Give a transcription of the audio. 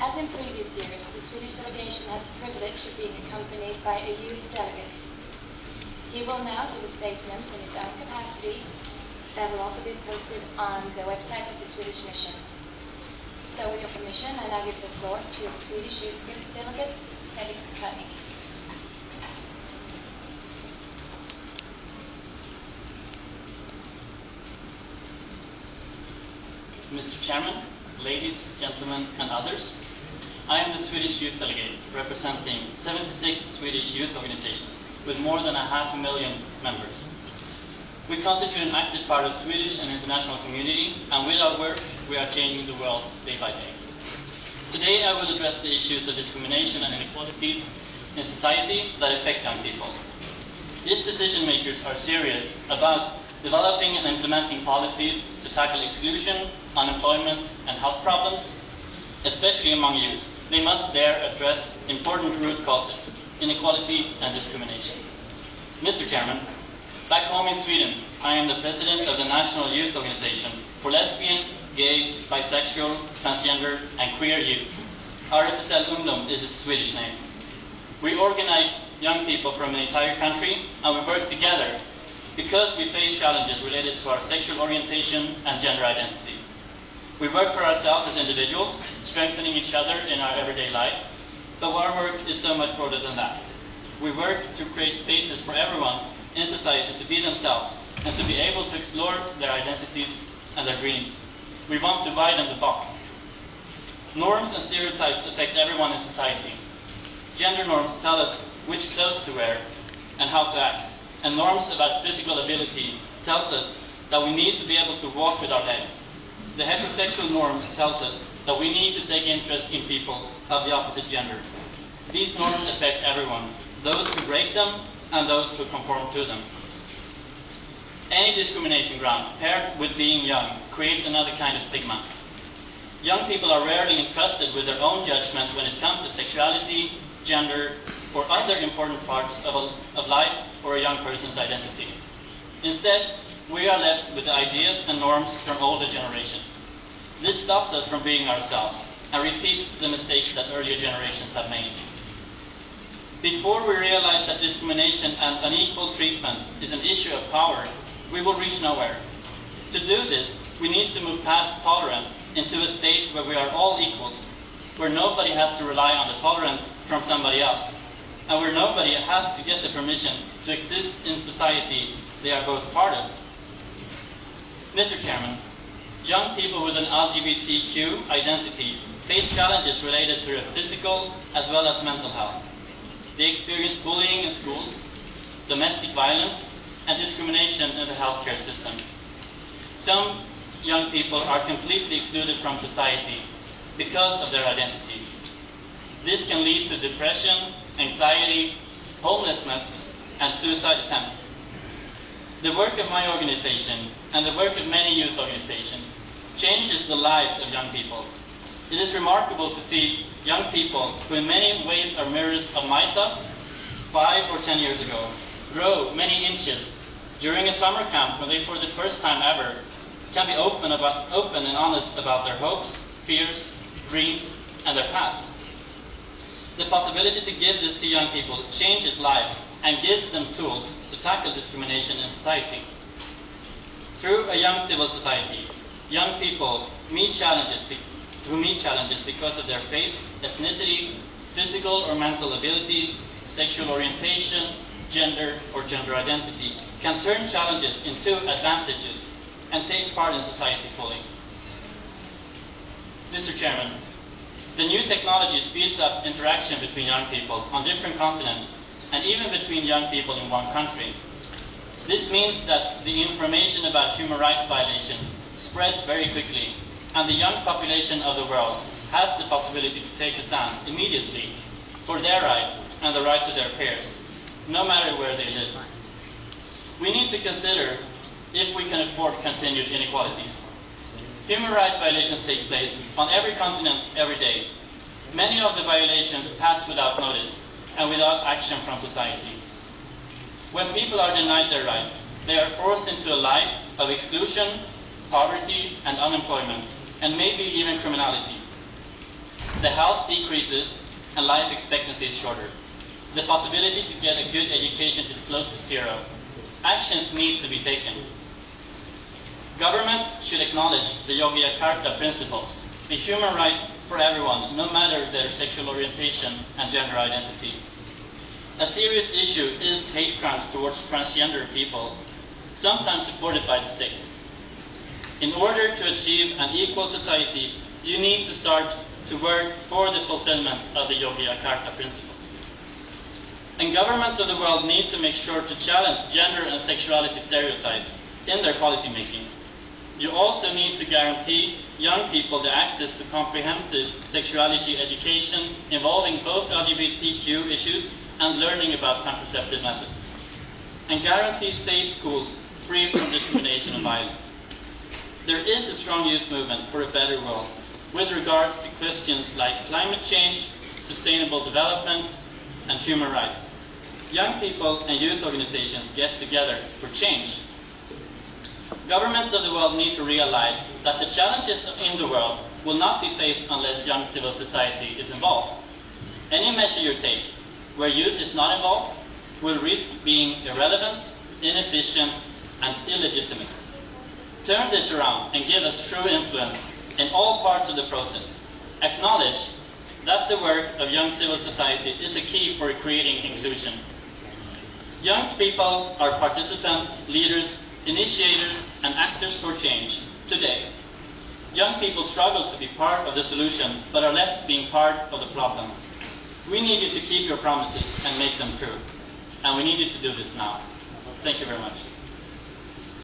As in previous years, the Swedish delegation has the privilege of being accompanied by a youth delegate. He will now give a statement in his own capacity that will also be posted on the website of the Swedish mission. So with your permission, I now give the floor to the Swedish youth delegate, Felix König. Mr. Chairman, ladies, gentlemen, and others, I am the Swedish youth delegate representing 76 Swedish youth organizations with more than 500,000 members. We constitute an active part of the Swedish and international community, and with our work, we are changing the world day by day. Today, I will address the issues of discrimination and inequalities in society that affect young people. If decision makers are serious about developing and implementing policies to tackle exclusion, unemployment, and health problems, especially among youth, they must dare address important root causes, inequality and discrimination. Mr. Chairman, back home in Sweden, I am the president of the National Youth Organization for Lesbian, Gay, Bisexual, Transgender, and Queer Youth. RFSL Ungdom is its Swedish name. We organize young people from the entire country, and we work together because we face challenges related to our sexual orientation and gender identity. We work for ourselves as individuals, strengthening each other in our everyday life, but our work is so much broader than that. We work to create spaces for everyone in society to be themselves and to be able to explore their identities and their dreams. We want to widen the box. Norms and stereotypes affect everyone in society. Gender norms tell us which clothes to wear and how to act, and norms about physical ability tells us that we need to be able to walk with our heads. The heterosexual norm tells us that we need to take interest in people of the opposite gender. These norms affect everyone, those who break them and those who conform to them. Any discrimination ground paired with being young creates another kind of stigma. Young people are rarely entrusted with their own judgment when it comes to sexuality, gender, or other important parts of life or a young person's identity. Instead, we are left with the ideas and norms from older generations. This stops us from being ourselves and repeats the mistakes that earlier generations have made. Before we realize that discrimination and unequal treatment is an issue of power, we will reach nowhere. To do this, we need to move past tolerance into a state where we are all equals, where nobody has to rely on the tolerance from somebody else, and where nobody has to get the permission to exist in society they are both part of. Mr. Chairman, young people with an LGBTQ identity face challenges related to their physical as well as mental health. They experience bullying in schools, domestic violence, and discrimination in the healthcare system. Some young people are completely excluded from society because of their identity. This can lead to depression, anxiety, homelessness, and suicide attempts. The work of my organization and the work of many youth organizations changes the lives of young people. It is remarkable to see young people who in many ways are mirrors of myself 5 or 10 years ago grow many inches during a summer camp when they for the first time ever can be open and honest about their hopes, fears, dreams, and their past. The possibility to give this to young people changes lives and gives them tools to tackle discrimination in society. Through a young civil society, young people meet challenges because of their faith, ethnicity, physical or mental ability, sexual orientation, gender or gender identity, can turn challenges into advantages and take part in society fully. Mr. Chairman, the new technology speeds up interaction between young people on different continents and even between young people in one country. This means that the information about human rights violations spreads very quickly, and the young population of the world has the possibility to take a stand immediately for their rights and the rights of their peers, no matter where they live. We need to consider if we can afford continued inequalities. Human rights violations take place on every continent every day. Many of the violations pass without notice and without action from society. When people are denied their rights, they are forced into a life of exclusion, poverty, and unemployment, and maybe even criminality. The health decreases and life expectancy is shorter. The possibility to get a good education is close to zero. Actions need to be taken. Governments should acknowledge the UNGA principles, the human rights for everyone, no matter their sexual orientation and gender identity. A serious issue is hate crimes towards transgender people, sometimes supported by the state. In order to achieve an equal society, you need to start to work for the fulfillment of the UNGA principles. And governments of the world need to make sure to challenge gender and sexuality stereotypes in their policy making. You also need to guarantee young people the access to comprehensive sexuality education involving both LGBTQ issues and learning about contraceptive methods. And guarantee safe schools free from discrimination and violence. There is a strong youth movement for a better world with regards to questions like climate change, sustainable development, and human rights. Young people and youth organizations get together for change. Governments of the world need to realize that the challenges in the world will not be faced unless young civil society is involved. Any measure you take where youth is not involved will risk being irrelevant, inefficient, and illegitimate. Turn this around and give us true influence in all parts of the process. Acknowledge that the work of young civil society is a key for creating inclusion. Young people are participants, leaders, initiators, and actors for change today. Young people struggle to be part of the solution, but are left being part of the problem. We need you to keep your promises and make them true. And we need you to do this now. Thank you very much.